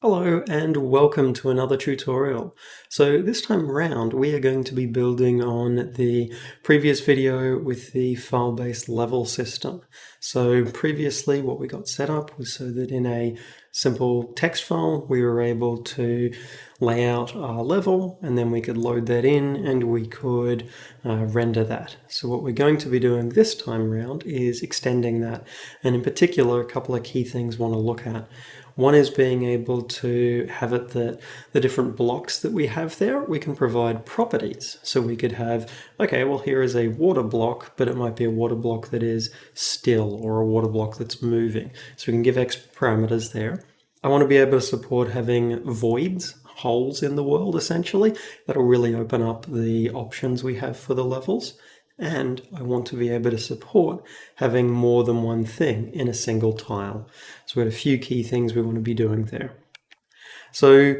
Hello and welcome to another tutorial. So this time around we are going to be building on the previous video with the file-based level system. So previously what we got set up was so that in a simple text file we were able to lay out our level and then we could load that in and we could render that. So what we're going to be doing this time around is extending that, and in particular a couple of key things we want to look at. One is being able to have it that the different blocks that we have there, we can provide properties. So we could have, okay, well here is a water block, but it might be a water block that is still or a water block that's moving. So we can give X parameters there. I want to be able to support having voids, holes in the world essentially. That'll really open up the options we have for the levels. And I want to be able to support having more than one thing in a single tile. So we've got a few key things we want to be doing there. So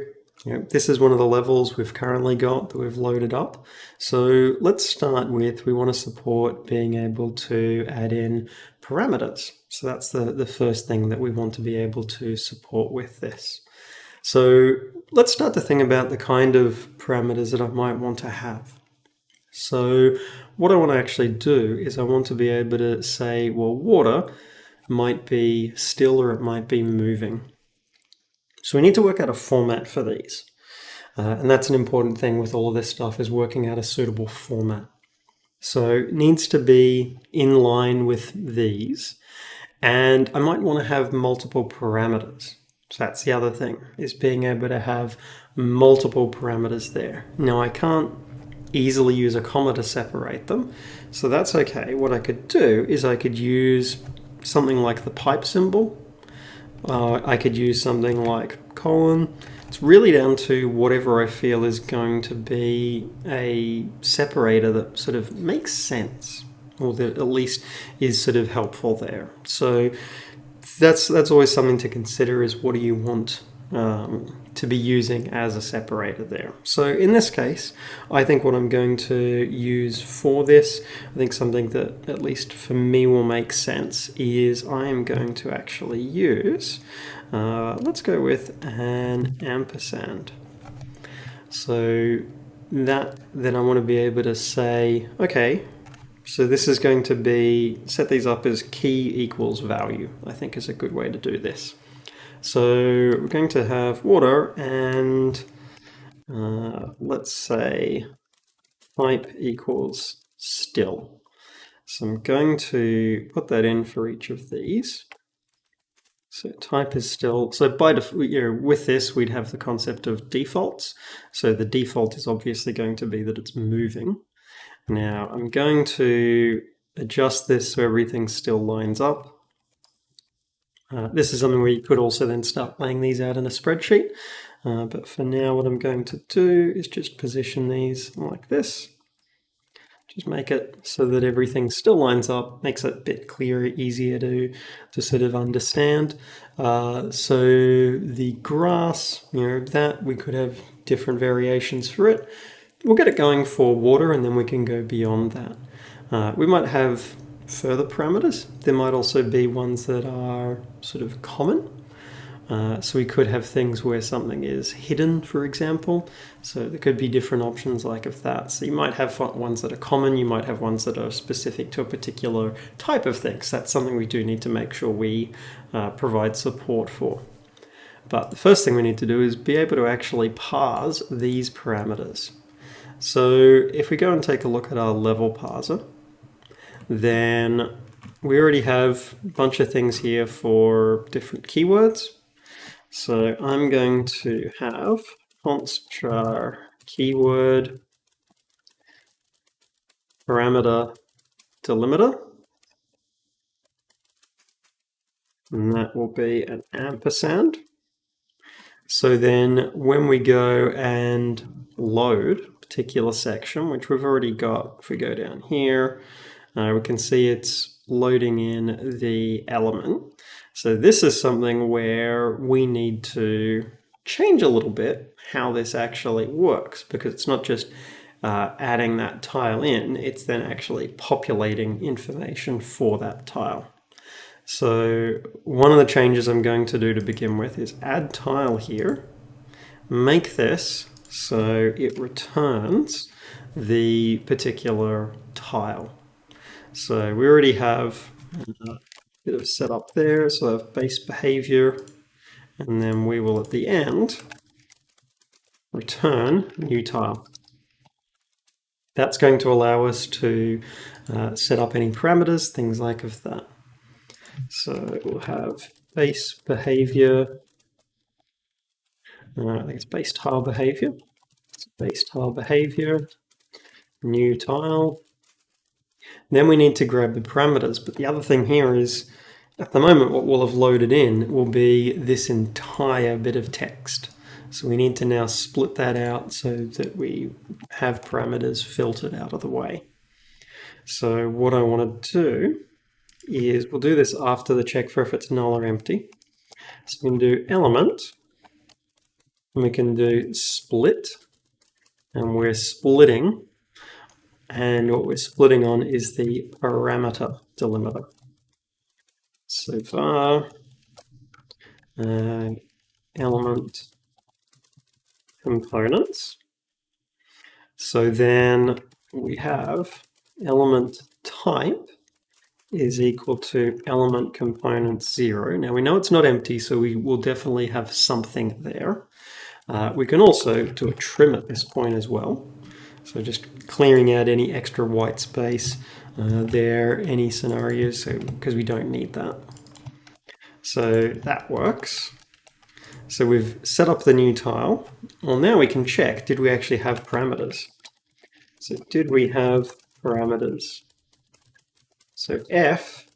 this is one of the levels we've currently got that we've loaded up. So let's start with, we want to support being able to add in parameters. So that's the first thing that we want to be able to support with this. So let's start to think about the kind of parameters that I might want to have. So what I want to actually do is I want to be able to say, well, water might be still or it might be moving. So we need to work out a format for these. And that's an important thing with all of this stuff, is working out a suitable format. So it needs to be in line with these. And I might want to have multiple parameters. So that's the other thing, is being able to have multiple parameters there. Now I can't easily use a comma to separate them, so that's okay. What I could do is I could use something like the pipe symbol. I could use something like colon. It's really down to whatever I feel is going to be a separator that sort of makes sense, or that at least is sort of helpful there. So that's always something to consider, is what do you want to be using as a separator there. So in this case, I think what I'm going to use for this, I think something that at least for me will make sense, is I am going to actually use, let's go with an ampersand. So that, then I want to be able to say, okay, so this is going to be, set these up as key equals value, I think is a good way to do this. So we're going to have water and let's say type equals still. So I'm going to put that in for each of these. So type is still, so by default, with this we'd have the concept of defaults. So the default is obviously going to be that it's moving. Now I'm going to adjust this so everything still lines up. This is something where you could also then start laying these out in a spreadsheet. But for now, what I'm going to do is just position these like this. Just make it so that everything still lines up, makes it a bit clearer, easier to sort of understand. So the grass, that we could have different variations for it. We'll get it going for water and then we can go beyond that. We might have further parameters. There might also be ones that are sort of common. So we could have things where something is hidden, for example. So there could be different options like of that. So you might have ones that are common, you might have ones that are specific to a particular type of thing. So that's something we do need to make sure we provide support for. But the first thing we need to do is be able to actually parse these parameters. So if we go and take a look at our level parser, then we already have a bunch of things here for different keywords. So I'm going to have const char keyword parameter delimiter, and that will be an ampersand. So then when we go and load a particular section, which we've already got, if we go down here, we can see it's loading in the element. So this is something where we need to change a little bit how this actually works, because it's not just adding that tile in, it's then actually populating information for that tile. So one of the changes I'm going to do to begin with is add tile here, make this so it returns the particular tile. So we already have a bit of setup there, so I have base behavior, and then we will at the end return new tile. That's going to allow us to set up any parameters, things like of that. So we'll have base behavior, I think it's base tile behavior. So base tile behavior, new tile. Then we need to grab the parameters, but the other thing here is, at the moment what we'll have loaded in will be this entire bit of text. So we need to now split that out so that we have parameters filtered out of the way. So what I want to do is, we'll do this after the check for if it's null or empty. So we can do element, and we can do split, and we're splitting, and what we're splitting on is the parameter delimiter. So var element components. So then we have element type is equal to element component 0. Now we know it's not empty, so we will definitely have something there. We can also do a trim at this point as well. So just clearing out any extra white space there, any scenarios, so because we don't need that. So that works. So we've set up the new tile. Well, now we can check, did we actually have parameters? So did we have parameters? So f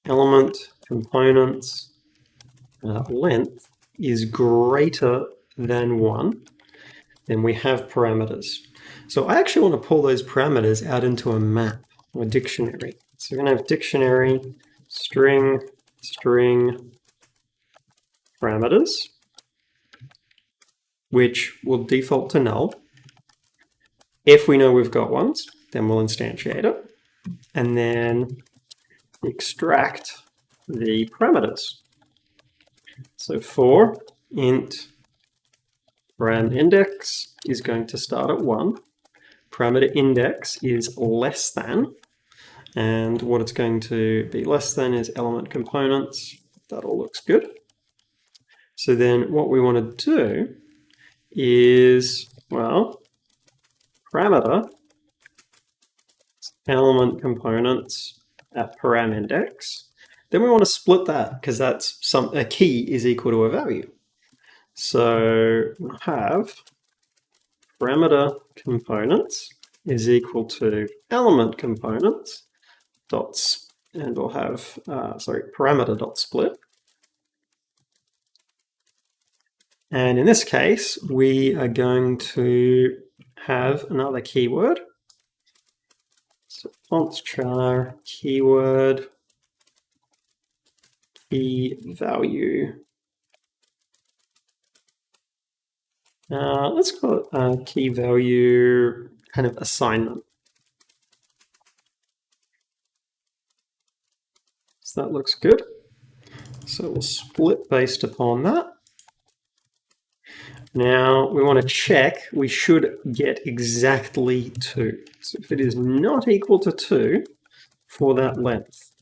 element components length is greater than 1, then we have parameters. So I actually want to pull those parameters out into a map or a dictionary. So we're going to have dictionary string parameters, which will default to null. If we know we've got ones, then we'll instantiate it, and then extract the parameters. So for int param index is going to start at 1. Parameter index is less than, and what it's going to be less than is element components. That all looks good. So then what we want to do is, well, parameter element components at param index. Then we want to split that because that's a key is equal to a value. So we'll have parameter components is equal to element components dots, and we'll have parameter dot split. And in this case, we are going to have another keyword. So fonts char keyword key value. Let's call it key value kind of assignment. So that looks good. So we'll split based upon that. Now we want to check, we should get exactly 2. So if it is not equal to 2 for that length,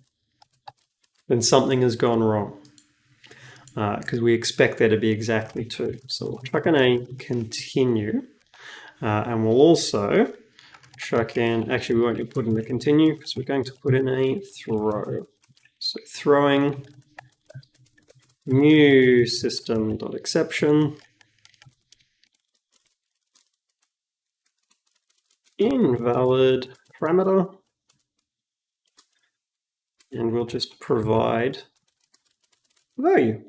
then something has gone wrong, because we expect there to be exactly 2. So we'll chuck in a continue, and we'll also chuck in, actually we won't put in the continue because we're going to put in a throw. So throwing new system.exception invalid parameter, and we'll just provide value.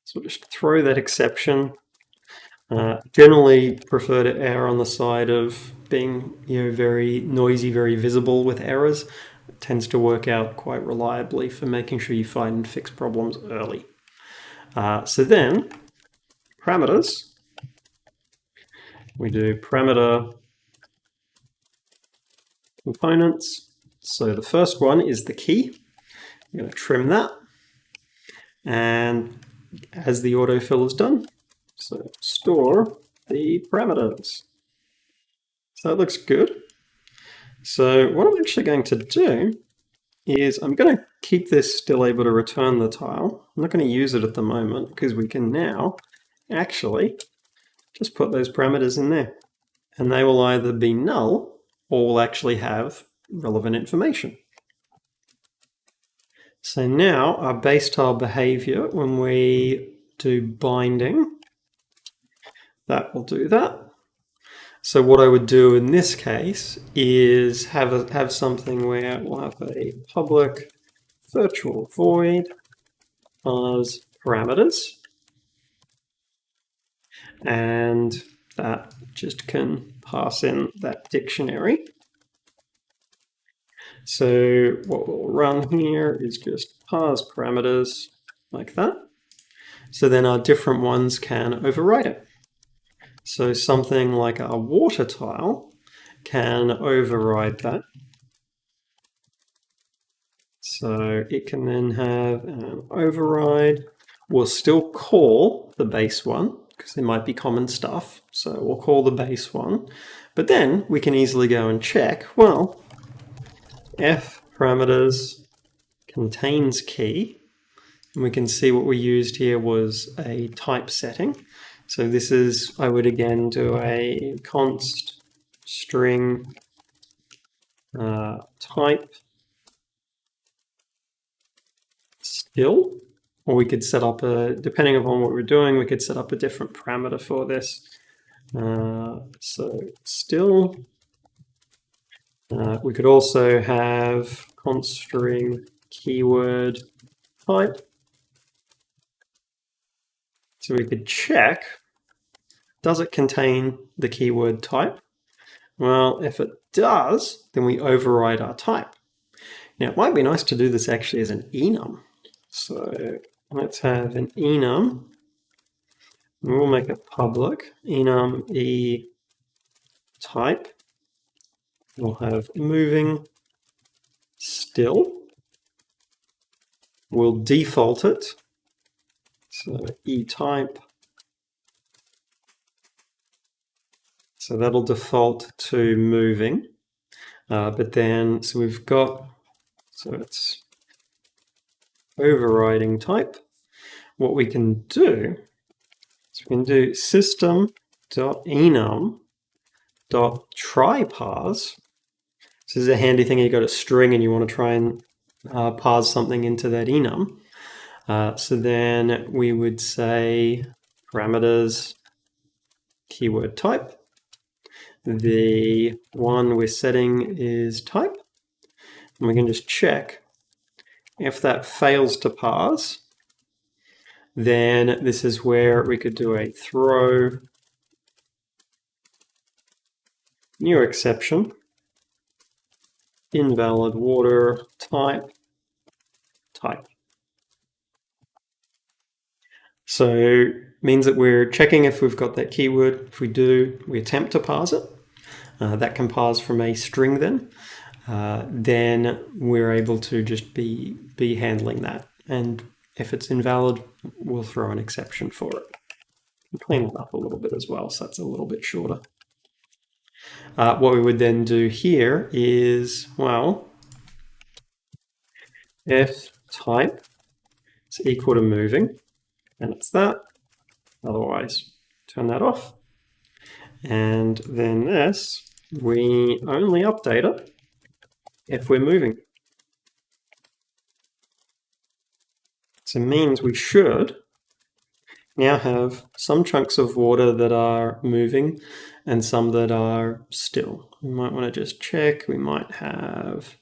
So we'll just throw that exception. Generally prefer to err on the side of being very noisy, very visible with errors. It tends to work out quite reliably for making sure you find and fix problems early. So then parameters, we do parameter components So the first one is the key. I'm going to trim that. And as the autofill is done, so store the parameters. So that looks good. So what I'm actually going to do is I'm going to keep this still able to return the tile. I'm not going to use it at the moment because we can now actually just put those parameters in there. And they will either be null or will actually have relevant information. So now our base tile behavior, when we do binding, that will do that. So what I would do in this case is have something where we'll have a public virtual void as parameters, and that just can pass in that dictionary. So what we'll run here is just parse parameters like that. So then our different ones can override it. So something like our water tile can override that. So it can then have an override. We'll still call the base one because there might be common stuff. So we'll call the base one. But then we can easily go and check, well, f parameters contains key. And we can see what we used here was a type setting. So this is, I would again do a const string type still, or we could set up a, depending upon what we're doing, we could set up a different parameter for this. So still, we could also have const string keyword type. So we could check, does it contain the keyword type? Well, if it does, then we override our type. Now, it might be nice to do this actually as an enum. So let's have an enum. We'll make it public. Enum e type. We'll have moving still. We'll default it. So e type. So that'll default to moving. But then, so we've got, so it's overriding type. What we can do is we can do system.enum.tryParse. This is a handy thing. You've got a string and you want to try and parse something into that enum. So then we would say parameters keyword type. The one we're setting is type. And we can just check. If that fails to parse, then this is where we could do a throw new exception, invalid water type. So means that we're checking if we've got that keyword. If we do, we attempt to parse it. That can parse from a string then. Then we're able to just be handling that. And if it's invalid, we'll throw an exception for it. And clean it up a little bit as well, so that's a little bit shorter. What we would then do here is, well, if type is equal to moving, and it's that. Otherwise, turn that off. And then this, we only update it if we're moving. So it means we should now have some chunks of water that are moving and some that are still. We might want to just check. We might have,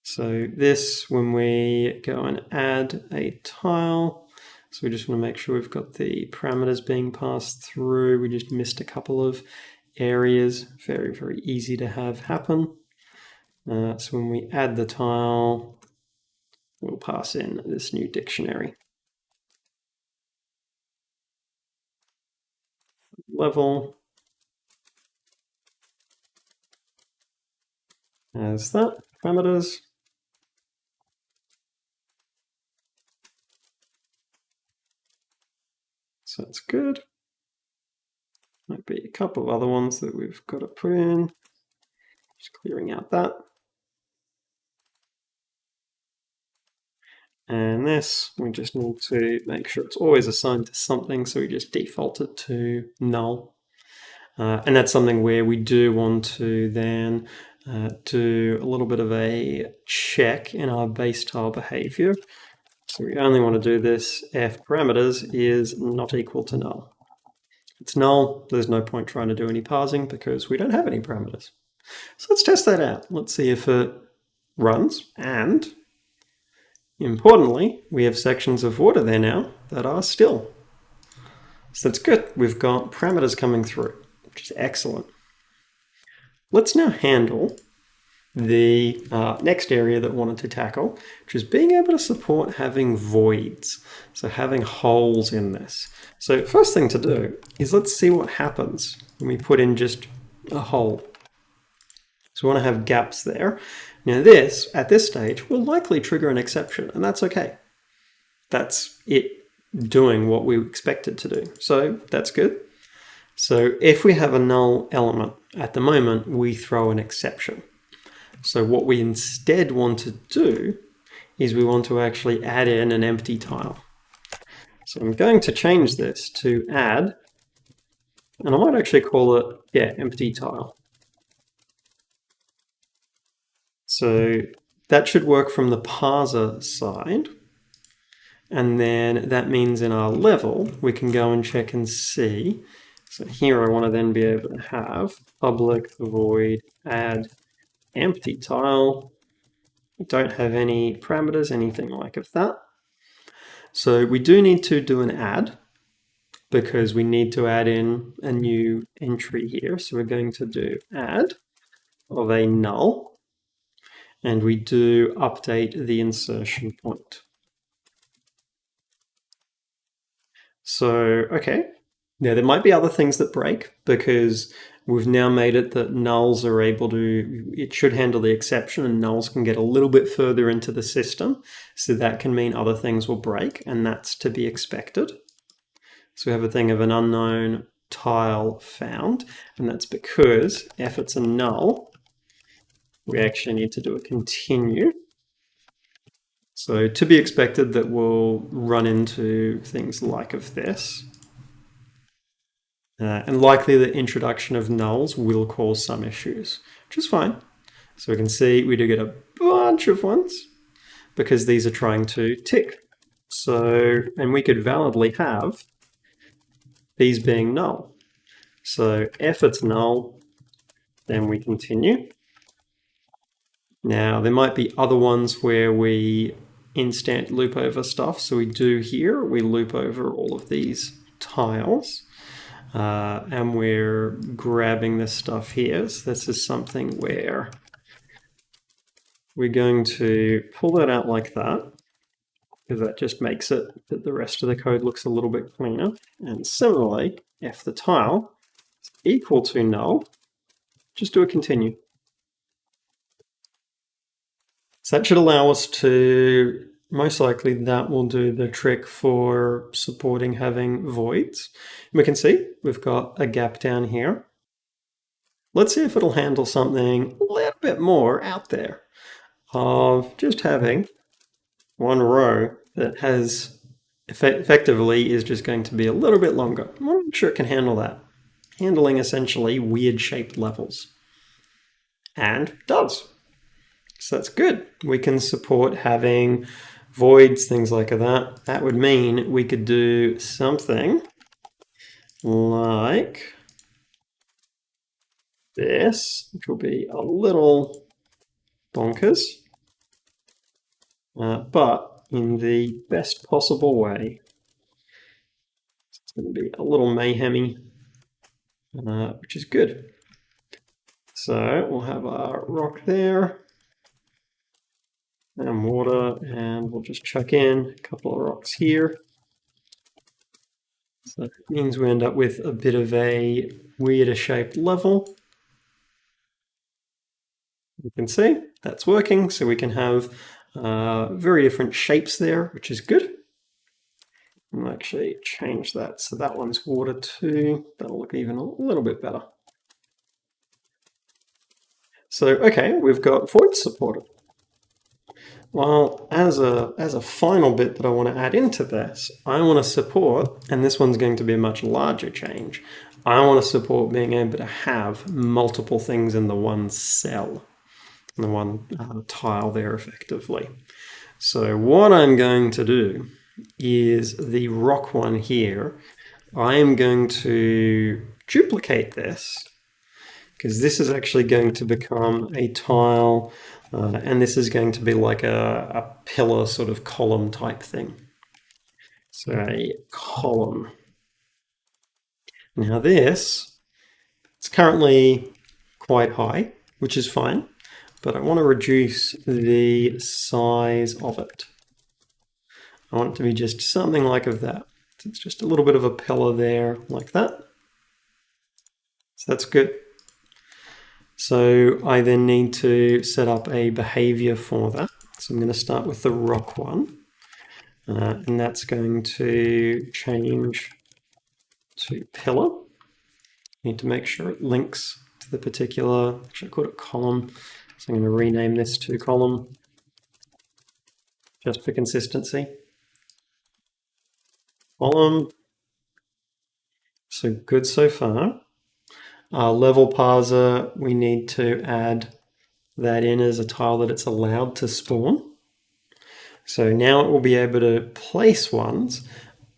so this, when we go and add a tile, so we just want to make sure we've got the parameters being passed through. We just missed a couple of areas. Very, very easy to have happen. So when we add the tile, we'll pass in this new dictionary. Level. as that, parameters. So that's good. Might be a couple of other ones that we've got to put in. Just clearing out that. And this, we just need to make sure it's always assigned to something, so we just default it to null. And that's something where we do want to then do a little bit of a check in our base tile behavior. So we only want to do this if parameters is not equal to null. If it's null, there's no point trying to do any parsing because we don't have any parameters. So let's test that out. Let's see if it runs, and importantly, we have sections of water there now that are still. So that's good. We've got parameters coming through, which is excellent. Let's now handle the next area that we wanted to tackle, which is being able to support having voids, so having holes in this. So first thing to do is let's see what happens when we put in just a hole. So we want to have gaps there. Now this, at this stage, will likely trigger an exception, and that's okay. That's it doing what we expect it to do. So that's good. So if we have a null element, at the moment, we throw an exception. So what we instead want to do is we want to actually add in an empty tile. So I'm going to change this to add, and I might actually call it, empty tile. So that should work from the parser side. And then that means in our level, we can go and check and see. So here I want to then be able to have public void add empty tile. We don't have any parameters, anything like of that. So we do need to do an add because we need to add in a new entry here. So we're going to do add of a null, and we do update the insertion point. So, okay. Now there might be other things that break because we've now made it that nulls are able to, it should handle the exception, and nulls can get a little bit further into the system. So that can mean other things will break, and that's to be expected. So we have a thing of an unknown tile found, and that's because if it's a null, we actually need to do a continue. So to be expected that we'll run into things like of this. And likely the introduction of nulls will cause some issues, which is fine. So we can see we do get a bunch of ones because these are trying to tick. So, and we could validly have these being null. So if it's null, then we continue. Now there might be other ones where we instant loop over stuff. So we do here, we loop over all of these tiles. And we're grabbing this stuff here. So this is something where we're going to pull that out like that, because that just makes it that the rest of the code looks a little bit cleaner. And similarly, if the tile is equal to null, just do a continue. So that should allow us to, most likely that will do the trick for supporting having voids. We can see we've got a gap down here. Let's see if it'll handle something a little bit more out there of just having one row that has effectively is just going to be a little bit longer. I'm not sure it can handle that. Handling essentially weird shaped levels. And does. So that's good. We can support having voids, things like that. That would mean we could do something like this, which will be a little bonkers, but in the best possible way. It's going to be a little mayhemy, which is good. So we'll have our rock there. And water, and we'll just chuck in a couple of rocks here. So that means we end up with a bit of a weirder shaped level. You can see that's working, so we can have very different shapes there, which is good. I'll actually change that so that one's water too. That'll look even a little bit better. So, okay, we've got voids supported. Well, as a final bit that I want to add into this, I want to support, and this one's going to be a much larger change, I want to support being able to have multiple things in the one cell, in the one tile there effectively. So what I'm going to do is the rock one here, I am going to duplicate this because this is actually going to become a tile and this is going to be like a pillar sort of column type thing. So a column. Now this, it's currently quite high, which is fine, but I want to reduce the size of it. I want it to be just something like of that. So it's just a little bit of a pillar there, like that. So that's good. So I then need to set up a behavior for that. So I'm going to start with the rock one. And that's going to change to pillar. Need to make sure it links to the particular, actually I called it column. So I'm going to rename this to column just for consistency. Column. So good so far. Our level parser, we need to add that in as a tile that it's allowed to spawn. So now it will be able to place ones,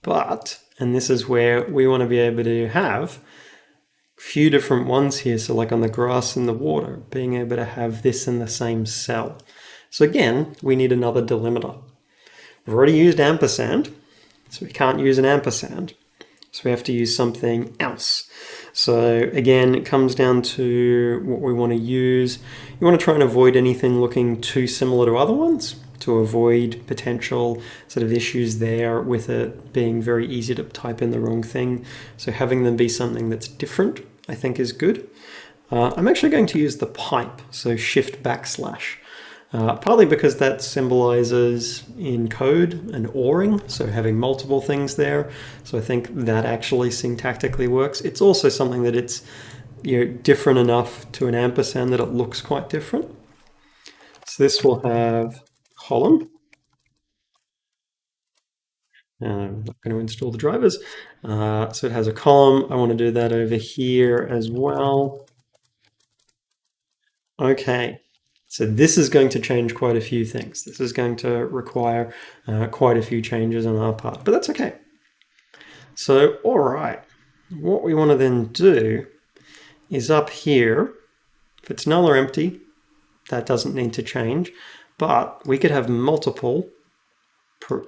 but, and this is where we want to be able to have a few different ones here. So like on the grass and the water, being able to have this in the same cell. So again, we need another delimiter. We've already used ampersand, so we can't use an ampersand. So we have to use something else. So again, it comes down to what we want to use. You want to try and avoid anything looking too similar to other ones to avoid potential sort of issues there with it being very easy to type in the wrong thing. So having them be something that's different, I think is good. I'm actually going to use the pipe, so shift backslash. Partly because that symbolizes in code an oring, so having multiple things there. So I think that actually syntactically works. It's also something that it's different enough to an ampersand that it looks quite different. So this will have column. I'm not going to install the drivers. So it has a column. I want to do that over here as well. Okay. So this is going to change quite a few things. This is going to require quite a few changes on our part, but that's okay. So, all right, what we want to then do is up here, if it's null or empty, that doesn't need to change, but we could have multiple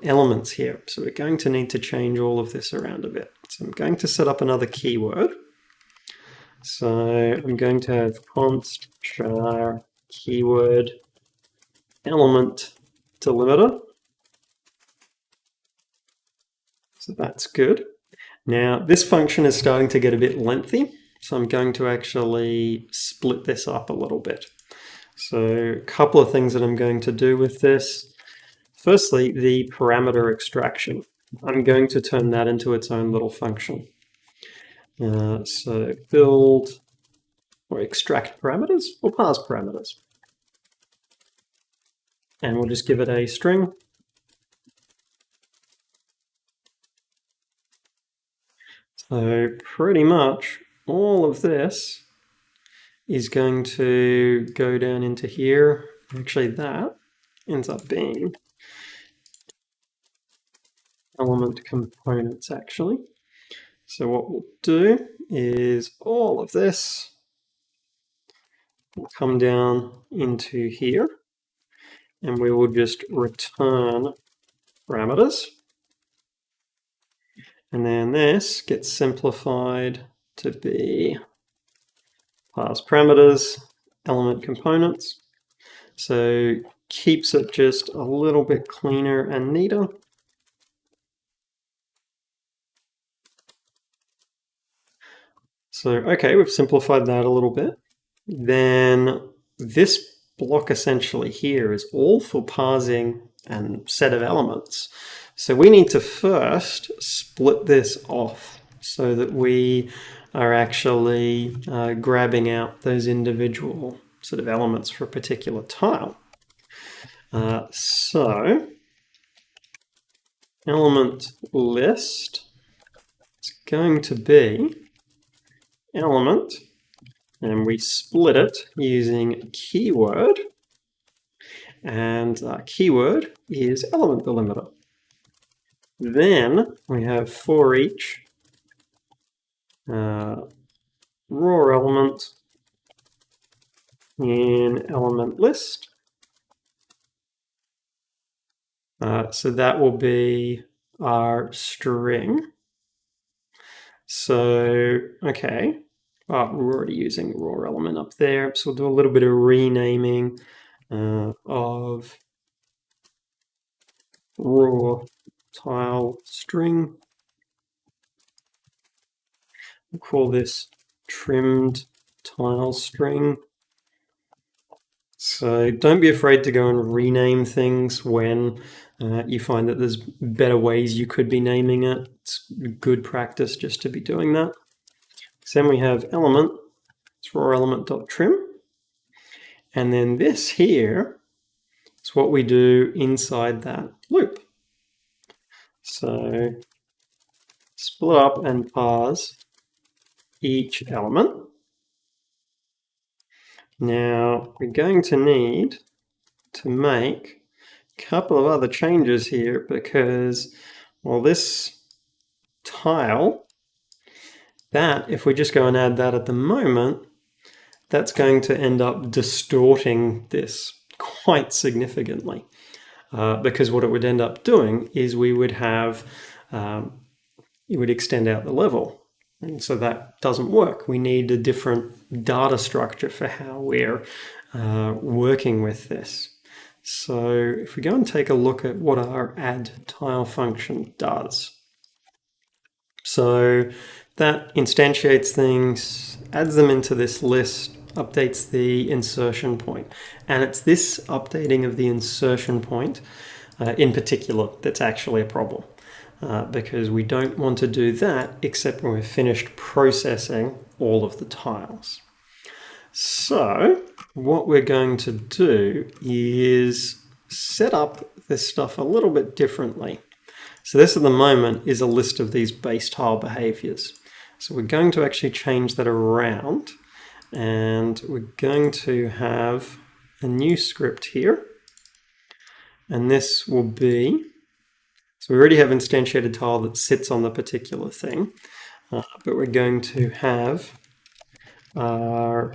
elements here. So we're going to need to change all of this around a bit. So I'm going to set up another keyword. So I'm going to have const char keyword element delimiter. So that's good. Now this function is starting to get a bit lengthy, so I'm going to actually split this up a little bit. So a couple of things that I'm going to do with this. Firstly, the parameter extraction. I'm going to turn that into its own little function. So build or extract parameters or parse parameters. And we'll just give it a string. So pretty much all of this is going to go down into here. Actually, that ends up being element components, actually. So what we'll do is all of this will come down into here, and we will just return parameters. And then this gets simplified to be parse parameters, element components. So keeps it just a little bit cleaner and neater. So, okay, we've simplified that a little bit. Then this block essentially here is all for parsing and set of elements. So we need to first split this off so that we are actually grabbing out those individual sort of elements for a particular tile. So element list is going to be element, and we split it using keyword, and keyword is element delimiter. Then we have for each raw element in element list. So that will be our string. So, okay, we're already using raw element up there, so we'll do a little bit of renaming of raw tile string. We'll call this trimmed tile string. So don't be afraid to go and rename things when you find that there's better ways you could be naming it. It's good practice just to be doing that. So then we have element, it's raw element.trim. And then this here is what we do inside that loop. So split up and parse each element. Now we're going to need to make a couple of other changes here because, well, this tile, that if we just go and add that at the moment, that's going to end up distorting this quite significantly because what it would end up doing is we would have, it would extend out the level. And so that doesn't work. We need a different data structure for how we're working with this. So if we go and take a look at what our add tile function does. So that instantiates things, adds them into this list, updates the insertion point. And it's this updating of the insertion point in particular that's actually a problem. Because we don't want to do that except when we've finished processing all of the tiles. So what we're going to do is set up this stuff a little bit differently. So this at the moment is a list of these base tile behaviors. So we're going to actually change that around, and we're going to have a new script here, and this will be, so we already have instantiated tile that sits on the particular thing, but we're going to have our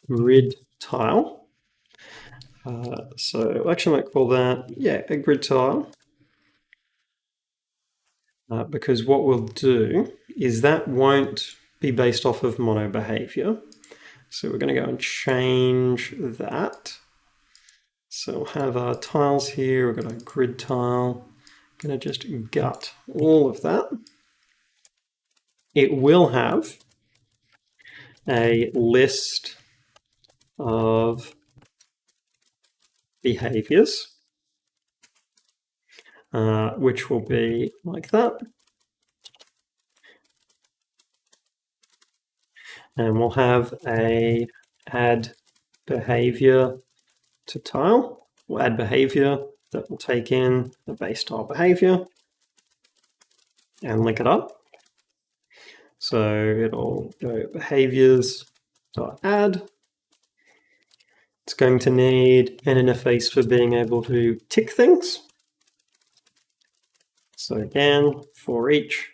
grid tile. So actually I might call that, yeah, a grid tile. Because what we'll do is that won't be based off of mono behavior. So we're going to go and change that. So we'll have our tiles here, we've got a grid tile. I'm going to just gut all of that. It will have a list of behaviors, which will be like that. And we'll have a add behavior to tile. We'll add behavior that will take in the base tile behavior and link it up. So it'll go behaviors.add. It's going to need an interface for being able to tick things. So again, for each,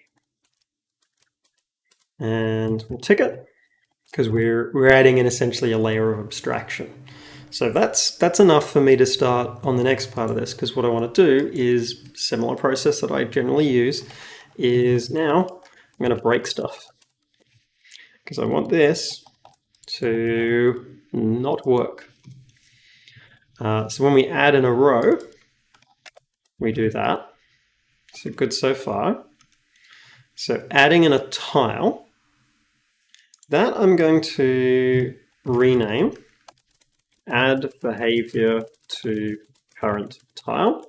and we'll tick it because we're adding in essentially a layer of abstraction. So that's enough for me to start on the next part of this, because what I want to do is similar process that I generally use is now I'm going to break stuff because I want this to not work. So when we add in a row, we do that. So good so far. So adding in a tile, that I'm going to rename add behavior to current tile.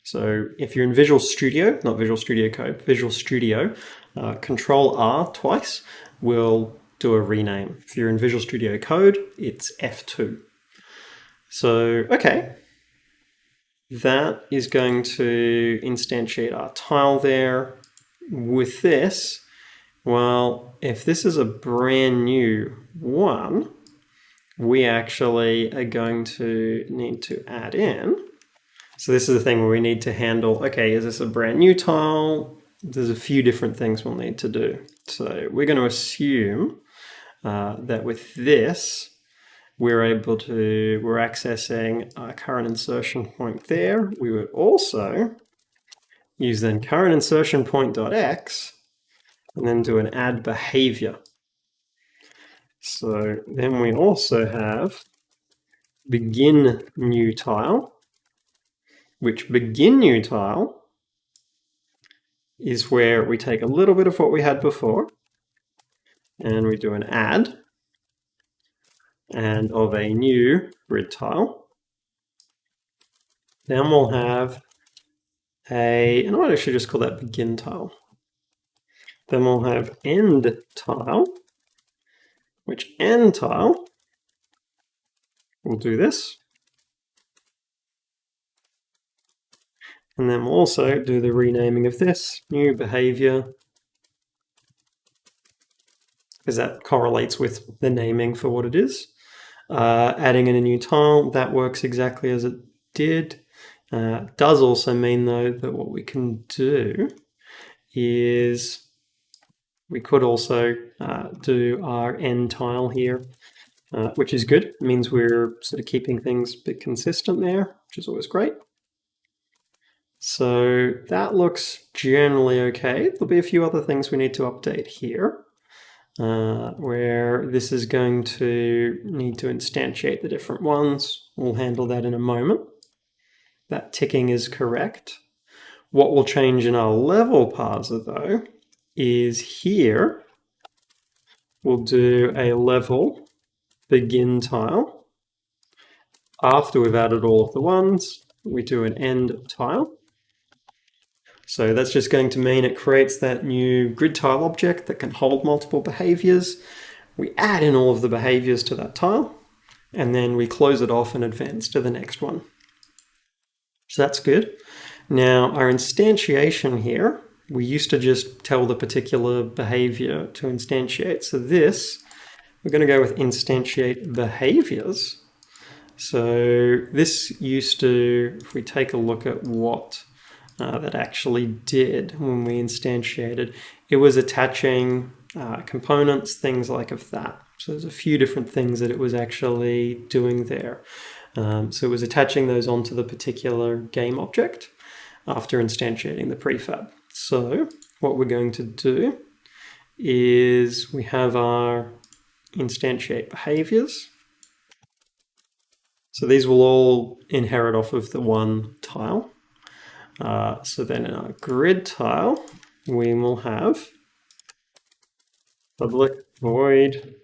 So if you're in Visual Studio, not Visual Studio Code, Visual Studio, Control R twice will do a rename. If you're in Visual Studio Code, it's F2. So, okay, that is going to instantiate our tile there. With this, well, if this is a brand new one, we actually are going to need to add in. So this is the thing where we need to handle, okay, is this a brand new tile? There's a few different things we'll need to do. So we're going to assume that with this, we're accessing our current insertion point there. We would also use then current insertion point.x and then do an add behavior. So then we also have begin new tile, which begin new tile is where we take a little bit of what we had before and we do an add and of a new grid tile. Then we'll have and I might actually just call that begin tile. Then we'll have end tile, which end tile will do this. And then we'll also do the renaming of this, new behavior, because that correlates with the naming for what it is. Adding in a new tile, that works exactly as it did. Does also mean though that what we can do is we could also do our end tile here, which is good. It means we're sort of keeping things a bit consistent there, which is always great. So that looks generally okay. There'll be a few other things we need to update here, where this is going to need to instantiate the different ones. We'll handle that in a moment. That ticking is correct. What will change in our level parser though is here we'll do a level begin tile. After we've added all of the ones, we do an end tile. So that's just going to mean it creates that new grid tile object that can hold multiple behaviors. We add in all of the behaviors to that tile, and then we close it off and advance to the next one. So that's good. Now our instantiation here, we used to just tell the particular behavior to instantiate. So this, we're going to go with instantiate behaviors. So this used to, if we take a look at what that actually did when we instantiated, it was attaching components, things like of that. So there's a few different things that it was actually doing there. So it was attaching those onto the particular game object after instantiating the prefab. So what we're going to do is we have our instantiate behaviors. So these will all inherit off of the one tile. So then in our grid tile, we will have public void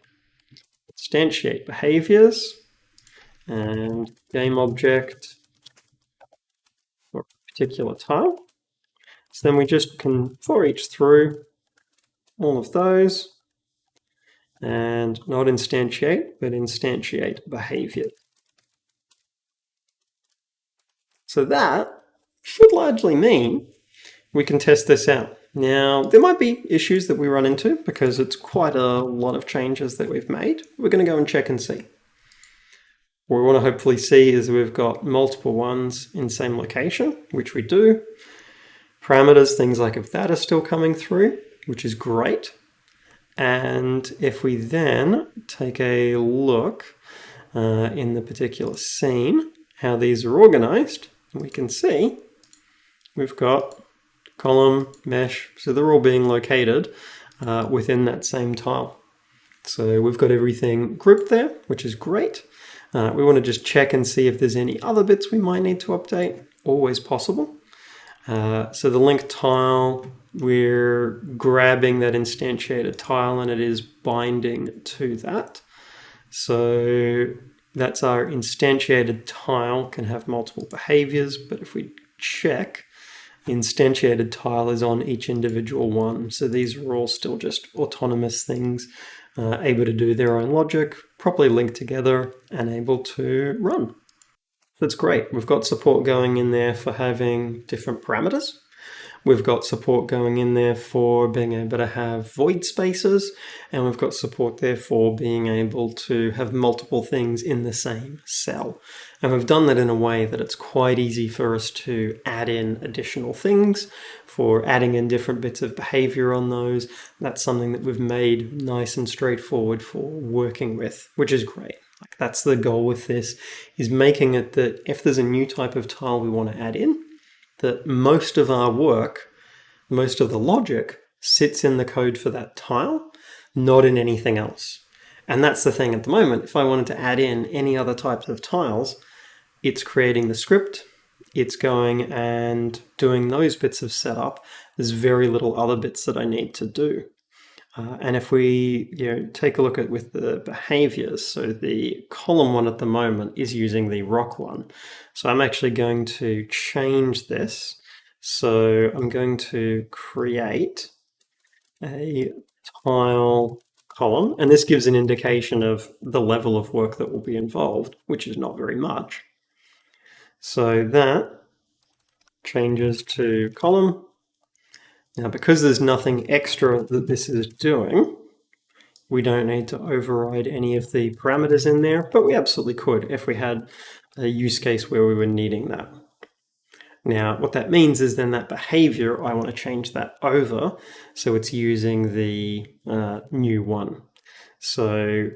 instantiate behaviors and game object for a particular tile. So then we just can for each through all of those and not instantiate, but instantiate behavior. So that should largely mean we can test this out. Now, there might be issues that we run into because it's quite a lot of changes that we've made. We're going to go and check and see. What we want to hopefully see is we've got multiple ones in the same location, which we do. Parameters, things like if that are still coming through, which is great. And if we then take a look in the particular scene, how these are organized, we can see we've got column, mesh, so they're all being located within that same tile. So we've got everything grouped there, which is great. We want to just check and see if there's any other bits we might need to update, always possible. So the link tile, we're grabbing that instantiated tile and it is binding to that. So That's our instantiated tile, can have multiple behaviors, but if we check, the instantiated tile is on each individual one. So these are all still just autonomous things, able to do their own logic, properly linked together, and able to run. That's great. We've got support going in there for having different parameters. We've got support going in there for being able to have void spaces, and we've got support there for being able to have multiple things in the same cell. And we've done that in a way that it's quite easy for us to add in additional things, for adding in different bits of behavior on those. That's something that we've made nice and straightforward for working with, which is great. Like, that's the goal with this, is making it that if there's a new type of tile we want to add in, that most of our work, most of the logic sits in the code for that tile, not in anything else. And that's the thing at the moment. If I wanted to add in any other types of tiles, it's creating the script, it's going and doing those bits of setup. There's very little other bits that I need to do. And if we take a look at with the behaviors, so the column one at the moment is using the rock one. So I'm actually going to change this. So I'm going to create a tile column, and this gives an indication of the level of work that will be involved, which is not very much. So that changes to column. Now, because there's nothing extra that this is doing, we don't need to override any of the parameters in there, but we absolutely could if we had a use case where we were needing that. Now, what that means is then that behavior, I want to change that over, so it's using the new one. So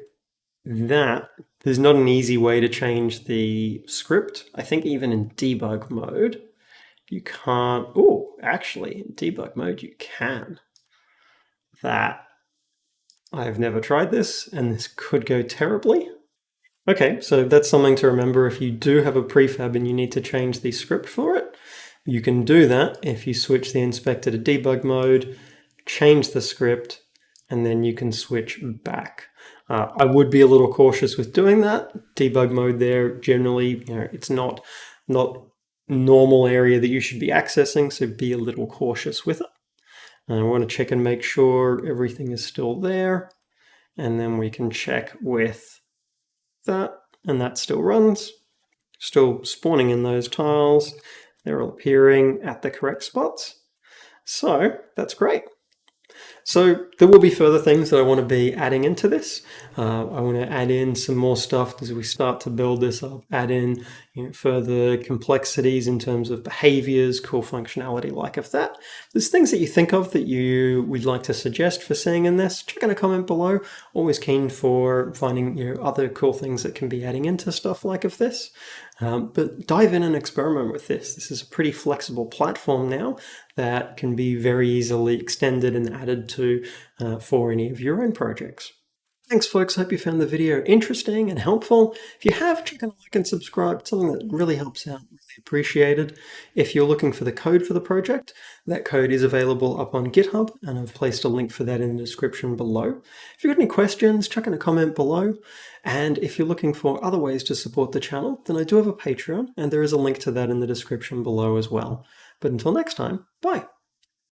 that, there's not an easy way to change the script. I think even in debug mode, you can't. Oh, actually, in debug mode, you can. That, I've never tried this, and this could go terribly. Okay, so that's something to remember. If you do have a prefab and you need to change the script for it, you can do that if you switch the inspector to debug mode, change the script, and then you can switch back. I would be a little cautious with doing that. Debug mode there, generally, it's not normal area that you should be accessing, so be a little cautious with it. And I want to check and make sure everything is still there, and then we can check with that, and that still runs, still spawning in those tiles. They're all appearing at the correct spots, so that's great. So there will be further things that I want to be adding into this. I want to add in some more stuff as we start to build this up, add in further complexities in terms of behaviors, cool functionality like of that. There's things that you think of that you would like to suggest for seeing in this, check in a comment below. Always keen for finding other cool things that can be adding into stuff like of this. But dive in and experiment with this. This is a pretty flexible platform now that can be very easily extended and added to for any of your own projects. Thanks, folks. Hope you found the video interesting and helpful. If you have, check out like and subscribe. It's something that really helps out. Really appreciated. If you're looking for the code for the project, that code is available up on GitHub, and I've placed a link for that in the description below. If you've got any questions, check in a comment below. And if you're looking for other ways to support the channel, then I do have a Patreon, and there is a link to that in the description below as well. But until next time, bye.